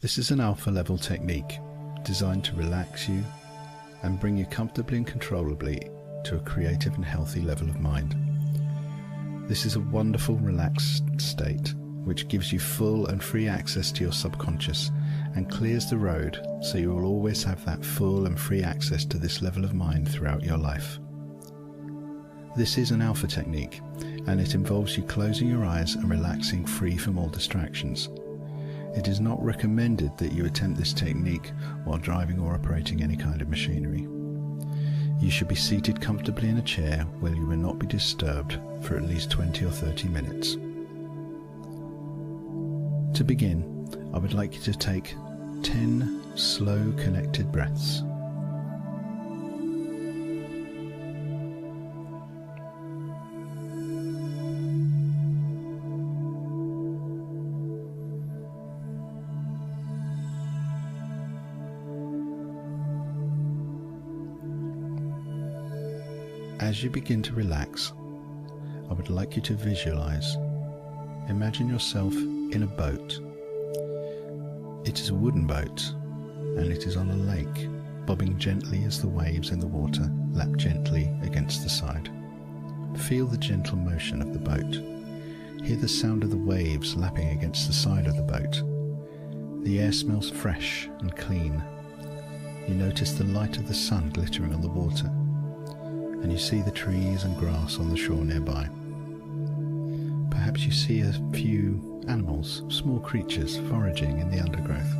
This is an alpha level technique designed to relax you and bring you comfortably and controllably to a creative and healthy level of mind. This is a wonderful relaxed state which gives you full and free access to your subconscious and clears the road so you will always have that full and free access to this level of mind throughout your life. This is an alpha technique, and it involves you closing your eyes and relaxing free from all distractions. It is not recommended that you attempt this technique while driving or operating any kind of machinery. You should be seated comfortably in a chair where you will not be disturbed for at least 20 or 30 minutes. To begin, I would like you to take 10 slow connected breaths. As you begin to relax, I would like you to visualize. Imagine yourself in a boat. It is a wooden boat, and it is on a lake, bobbing gently as the waves in the water lap gently against the side. Feel the gentle motion of the boat. Hear the sound of the waves lapping against the side of the boat. The air smells fresh and clean. You notice the light of the sun glittering on the water, and you see the trees and grass on the shore nearby. Perhaps you see a few animals, small creatures, foraging in the undergrowth.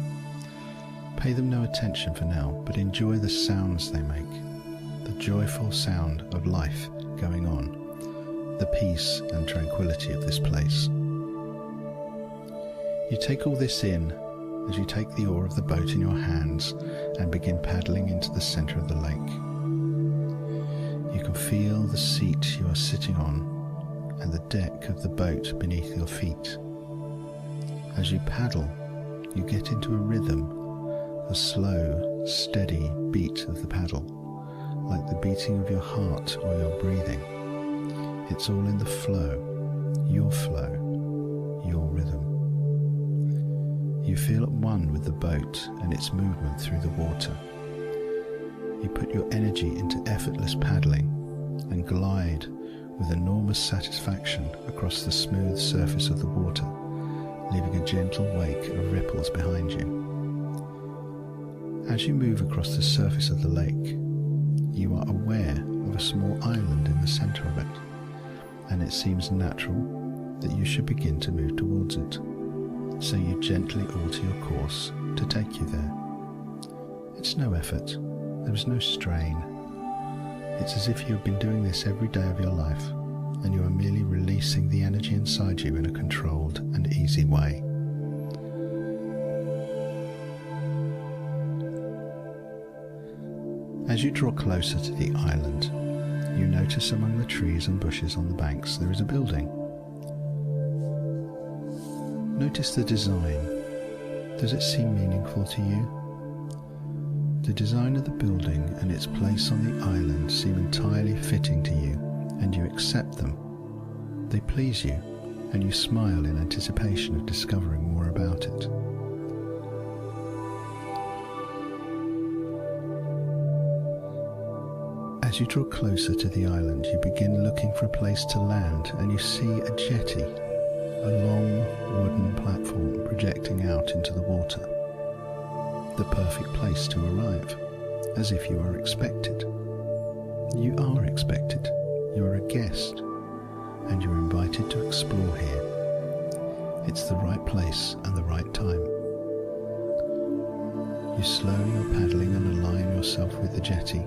Pay them no attention for now, but enjoy the sounds they make, the joyful sound of life going on, the peace and tranquility of this place. You take all this in as you take the oar of the boat in your hands and begin paddling into the center of the lake. You can feel the seat you are sitting on and the deck of the boat beneath your feet. As you paddle, you get into a rhythm, a slow, steady beat of the paddle, like the beating of your heart or your breathing. It's all in the flow, your rhythm. You feel at one with the boat and its movement through the water. You put your energy into effortless paddling and glide with enormous satisfaction across the smooth surface of the water, leaving a gentle wake of ripples behind you. As you move across the surface of the lake, you are aware of a small island in the center of it, and it seems natural that you should begin to move towards it. So you gently alter your course to take you there. It's no effort. There is no strain. It's as if you have been doing this every day of your life, and you are merely releasing the energy inside you in a controlled and easy way. As you draw closer to the island, you notice among the trees and bushes on the banks there is a building. Notice the design. Does it seem meaningful to you? The design of the building and its place on the island seem entirely fitting to you, and you accept them. They please you, and you smile in anticipation of discovering more about it. As you draw closer to the island, you begin looking for a place to land, and you see a jetty, a long wooden platform projecting out into the water. The perfect place to arrive, as if you are expected. You are expected. You are a guest, and you are invited to explore here. It's the right place and the right time. You slowly are paddling and align yourself with the jetty,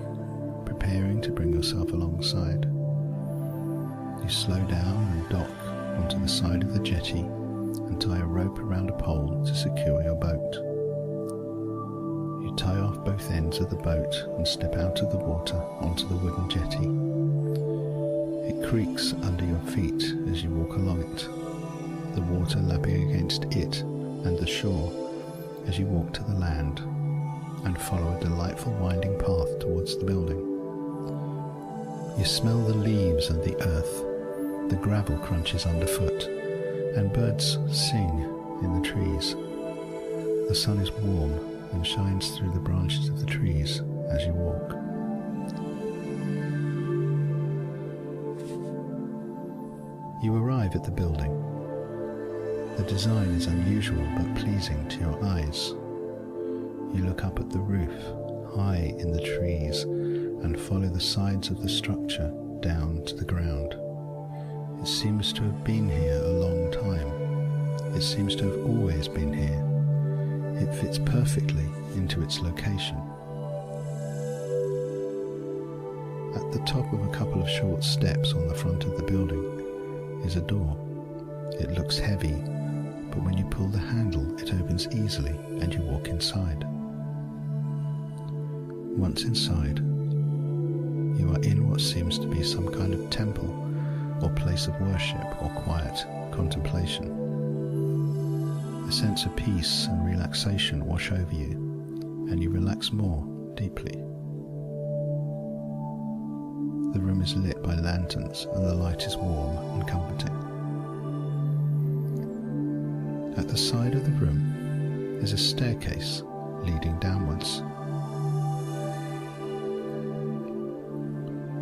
preparing to bring yourself alongside. You slow down and dock onto the side of the jetty and tie a rope around a pole to secure your boat. You tie off both ends of the boat and step out of the water onto the wooden jetty. It creaks under your feet as you walk along it, the water lapping against it and the shore as you walk to the land and follow a delightful winding path towards the building. You smell the leaves and the earth, the gravel crunches underfoot, and birds sing in the trees. The sun is warm and shines through the branches of the trees as you walk. You arrive at the building. The design is unusual but pleasing to your eyes. You look up at the roof, high in the trees, and follow the sides of the structure down to the ground. It seems to have been here a long time. It seems to have always been here. It fits perfectly into its location. At the top of a couple of short steps on the front of the building is a door. It looks heavy, but when you pull the handle, it opens easily and you walk inside. Once inside, you are in what seems to be some kind of temple or place of worship or quiet contemplation. A sense of peace and relaxation wash over you, and you relax more deeply. The room is lit by lanterns, and the light is warm and comforting. At the side of the room is a staircase leading downwards.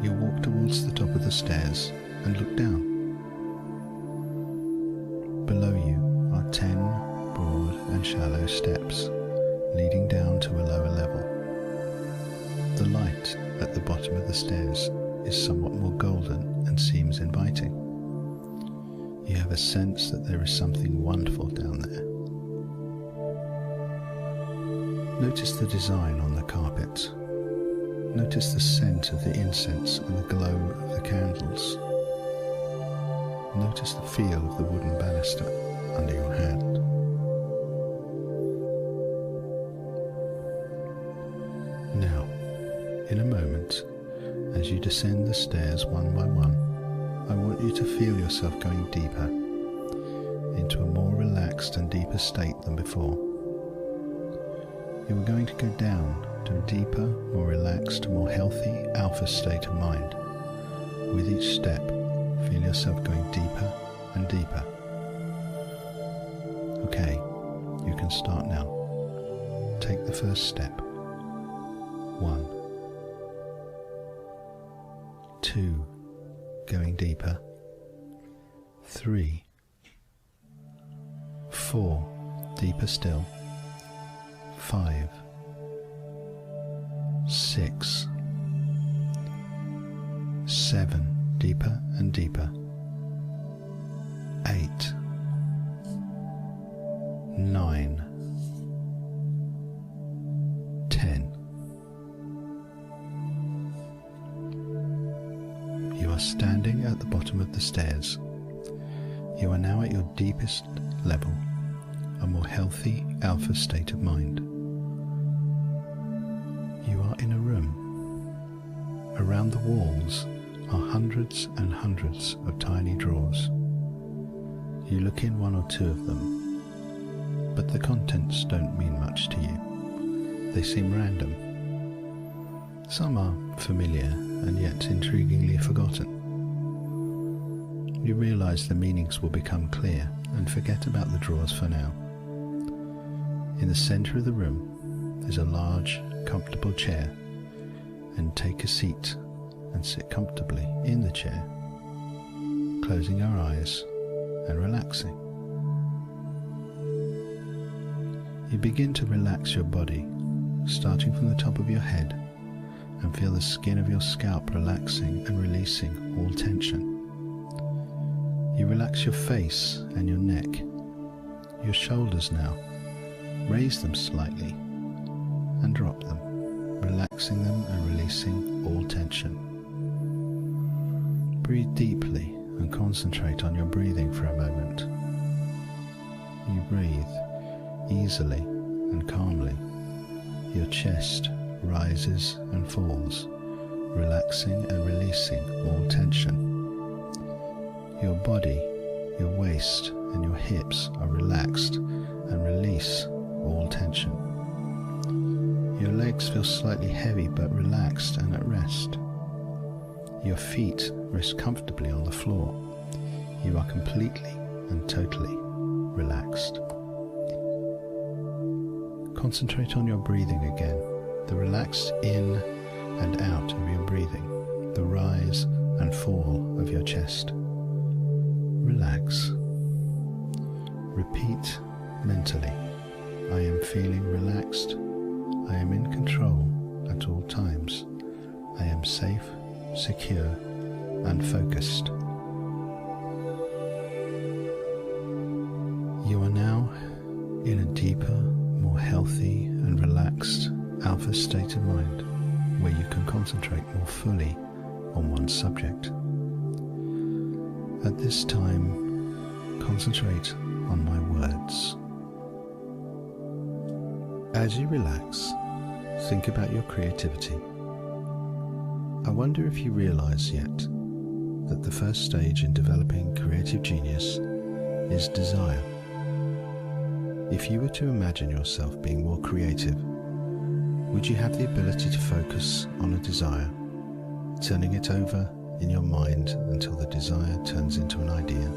You walk towards the top of the stairs and look down. Below you are 10 broad and shallow steps leading down to a lower level. The light at the bottom of the stairs is somewhat more golden and seems inviting. You have a sense that there is something wonderful down there. Notice the design on the carpet. Notice the scent of the incense and the glow of the candles. Notice the feel of the wooden banister under your hand. Now, in a moment, as you descend the stairs one by one, I want you to feel yourself going deeper, into a more relaxed and deeper state than before. You are going to go down to a deeper, more relaxed, more healthy alpha state of mind. With each step, feel yourself going deeper and deeper. Okay, you can start now. Take the first step. 1, 2, going deeper. 3, 4, deeper still. 5, 6, 7, deeper and deeper. 8, 9, 10. You are standing at the bottom of the stairs. You are now at your deepest level, a more healthy alpha state of mind. You are in a room. Around the walls are hundreds and hundreds of tiny drawers. You look in one or two of them, but the contents don't mean much to you. They seem random. Some are familiar and yet intriguingly forgotten. You realize the meanings will become clear and forget about the drawers for now. In the center of the room is a large, comfortable chair, and take a seat and sit comfortably in the chair, closing our eyes and relaxing. You begin to relax your body, starting from the top of your head, and feel the skin of your scalp relaxing and releasing all tension. You relax your face and your neck, your shoulders now. Raise them slightly and drop them, relaxing them and releasing all tension. Breathe deeply and concentrate on your breathing for a moment. You breathe easily and calmly. Your chest rises and falls, relaxing and releasing all tension. Your body, your waist and your hips are relaxed and release all tension. Your legs feel slightly heavy but relaxed and at rest. Your feet rest comfortably on the floor. You are completely and totally relaxed. Concentrate on your breathing again, the relaxed in and out of your breathing, the rise and fall of your chest. Relax. Repeat mentally, I am feeling relaxed. I am in control at all times. I am safe, secure, and focused. You are now in a deeper, more healthy and relaxed alpha state of mind where you can concentrate more fully on one subject. At this time, concentrate on my words. As you relax, think about your creativity. I wonder if you realize yet that the first stage in developing creative genius is desire. If you were to imagine yourself being more creative, would you have the ability to focus on a desire, turning it over in your mind until the desire turns into an idea?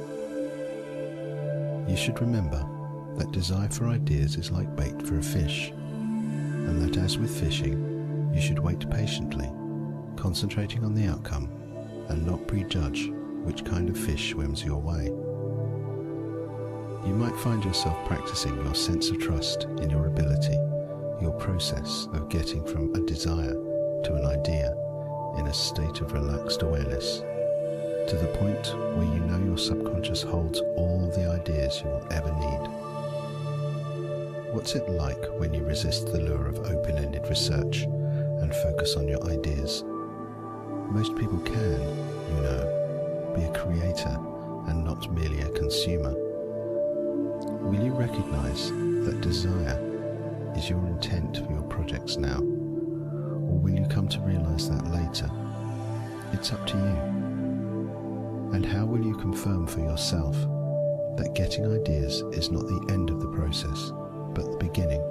You should remember that desire for ideas is like bait for a fish, and that as with fishing, you should wait patiently, concentrating on the outcome and not prejudge which kind of fish swims your way. You might find yourself practicing your sense of trust in your ability, your process of getting from a desire to an idea in a state of relaxed awareness, to the point where you know your subconscious holds all the ideas you will ever need. What's it like when you resist the lure of open-ended research and focus on your ideas? Most people can, you know, be a creator and not merely a consumer. Will you recognize that desire is your intent for your projects now? Or will you come to realize that later? It's up to you. And how will you confirm for yourself that getting ideas is not the end of the process, but the beginning?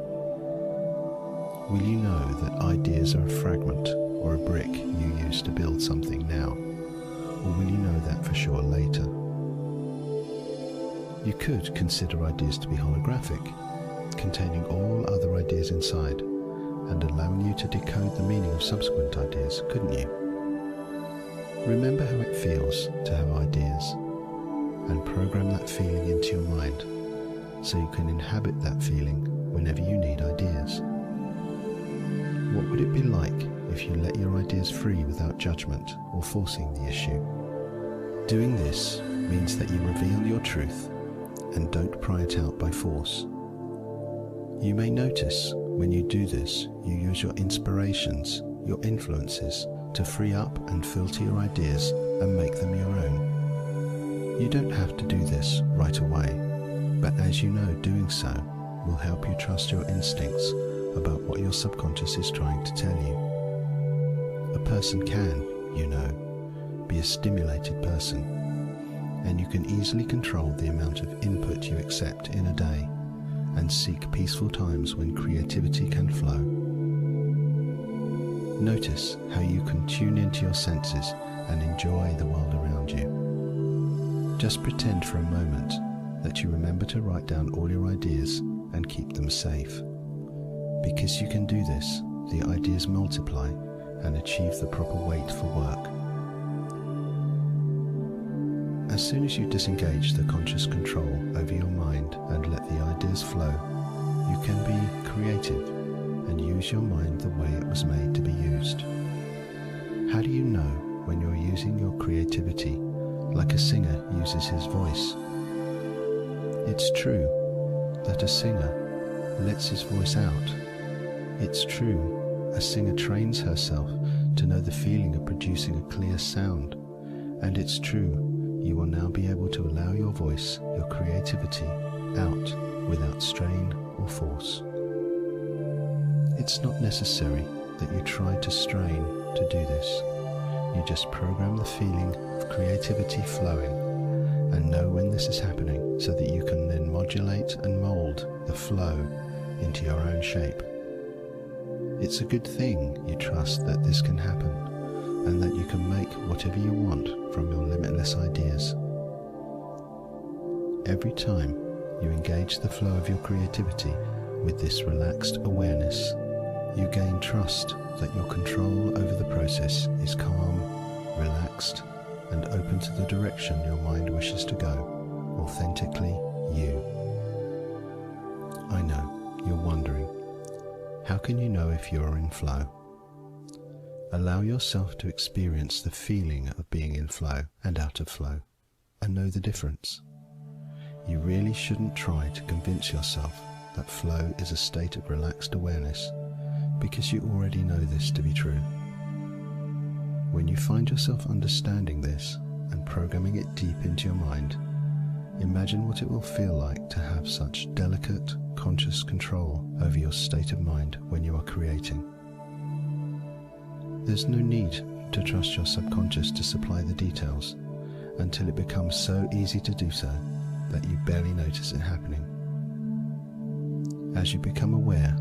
Will you know that ideas are a fragment or a brick you use to build something now? Or will you know that for sure later? You could consider ideas to be holographic, containing all other ideas inside, and allowing you to decode the meaning of subsequent ideas, couldn't you? Remember how it feels to have ideas, and program that feeling into your mind, so you can inhabit that feeling whenever you need ideas. What would it be like if you let your ideas free without judgment or forcing the issue? Doing this means that you reveal your truth and don't pry it out by force. You may notice when you do this, you use your inspirations, your influences, to free up and filter your ideas and make them your own. You don't have to do this right away, but as you know, doing so will help you trust your instincts about what your subconscious is trying to tell you. A person can, you know, be a stimulated person, and you can easily control the amount of input you accept in a day and seek peaceful times when creativity can flow. Notice how you can tune into your senses and enjoy the world around you. Just pretend for a moment that you remember to write down all your ideas and keep them safe. Because you can do this, the ideas multiply and achieve the proper weight for work. As soon as you disengage the conscious control over your mind and let the ideas flow, you can be creative and use your mind the way it was made to be used. How do you know when you're using your creativity like a singer uses his voice? It's true that a singer lets his voice out. It's true a singer trains herself to know the feeling of producing a clear sound. And it's true you will now be able to allow your voice, your creativity, out without strain or force. It's not necessary that you try to strain to do this. You just program the feeling of creativity flowing and know when this is happening so that you can then modulate and mold the flow into your own shape. It's a good thing you trust that this can happen and that you can make whatever you want from your limitless ideas. Every time you engage the flow of your creativity With this relaxed awareness, you gain trust that your control over the process is calm, relaxed, and open to the direction your mind wishes to go, authentically you. I know, you're wondering, how can you know if you're in flow? Allow yourself to experience the feeling of being in flow and out of flow, and know the difference. You really shouldn't try to convince yourself that flow is a state of relaxed awareness, because you already know this to be true. When you find yourself understanding this and programming it deep into your mind, imagine what it will feel like to have such delicate, conscious control over your state of mind when you are creating. There's no need to trust your subconscious to supply the details until it becomes so easy to do so that you barely notice it happening. As you become aware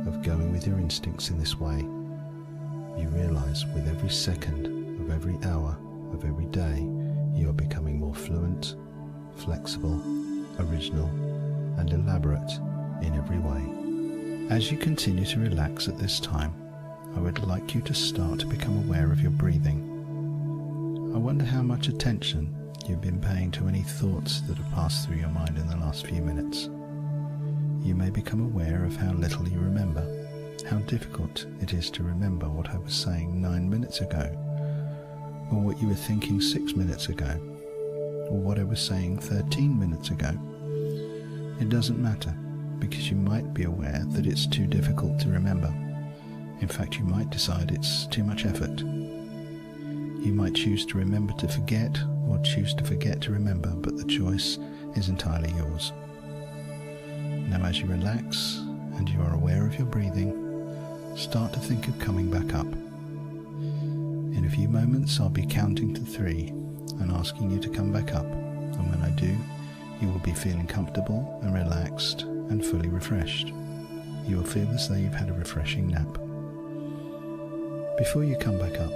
of going with your instincts in this way, you realize with every second of every hour of every day, you are becoming more fluent, flexible, original, and elaborate in every way. As you continue to relax at this time, I would like you to start to become aware of your breathing. I wonder how much attention you've been paying to any thoughts that have passed through your mind in the last few minutes. You may become aware of how little you remember, how difficult it is to remember what I was saying 9 minutes ago, or what you were thinking 6 minutes ago, or what I was saying 13 minutes ago. It doesn't matter, because you might be aware that it's too difficult to remember. In fact, you might decide it's too much effort. You might choose to remember to forget, or choose to forget to remember, but the choice is entirely yours. Now, as you relax and you are aware of your breathing, start to think of coming back up. In a few moments, I'll be counting to 3 and asking you to come back up, and when I do, you will be feeling comfortable and relaxed and fully refreshed. You will feel as though you've had a refreshing nap. Before you come back up,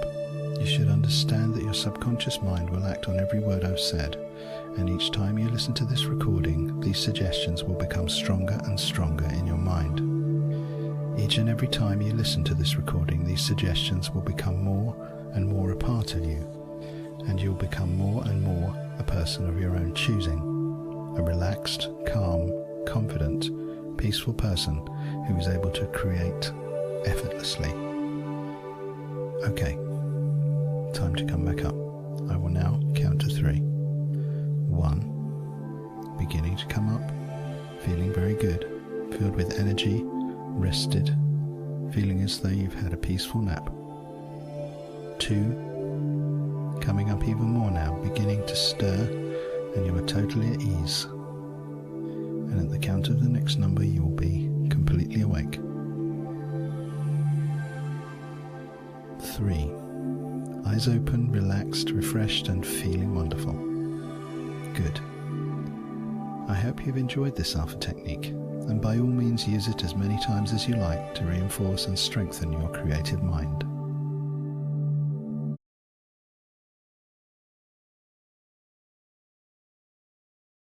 you should understand that your subconscious mind will act on every word I've said, and each time you listen to this recording, these suggestions will become stronger and stronger in your mind. Each and every time you listen to this recording, these suggestions will become more and more a part of you, and you'll become more and more a person of your own choosing, a relaxed, calm, confident, peaceful person who is able to create effortlessly. Okay, time to come back up. I will now count to 3. 1, beginning to come up, feeling very good, filled with energy, rested, feeling as though you've had a peaceful nap. 2, coming up even more now, beginning to stir, and you are totally at ease. And at the count of the next number, you will be completely awake. 3, eyes open, relaxed, refreshed, and feeling wonderful. Good. I hope you've enjoyed this Alpha technique, and by all means use it as many times as you like to reinforce and strengthen your creative mind.